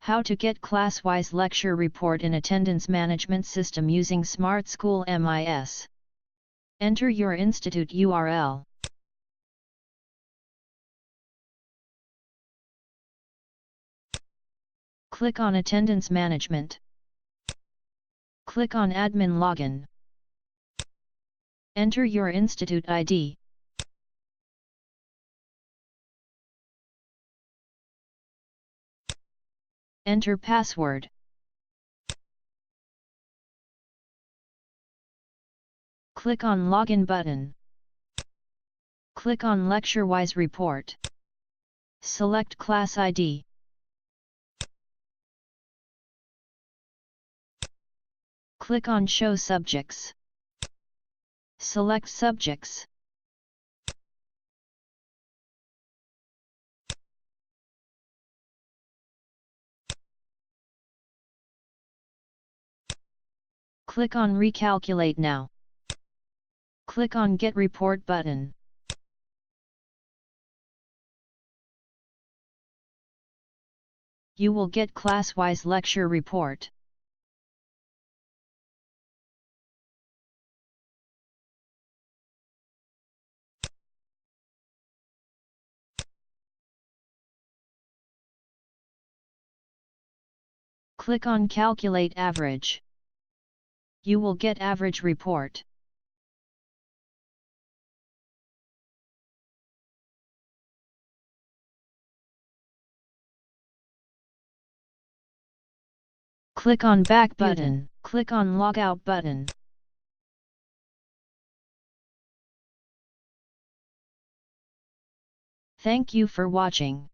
How to get class-wise lecture report in attendance management system using Smart School MIS. Enter your institute URL. Click on Attendance Management. Click on Admin Login. Enter your institute ID. Enter password. Click on Login button. Click on Lecture-wise report. Select Class ID. Click on Show Subjects. Select Subjects. Click on Recalculate Now. Click on Get Report button. You will get class-wise lecture report. Click on Calculate Average. You will get average report. Click on Back button. Click on Logout button. Thank you for watching.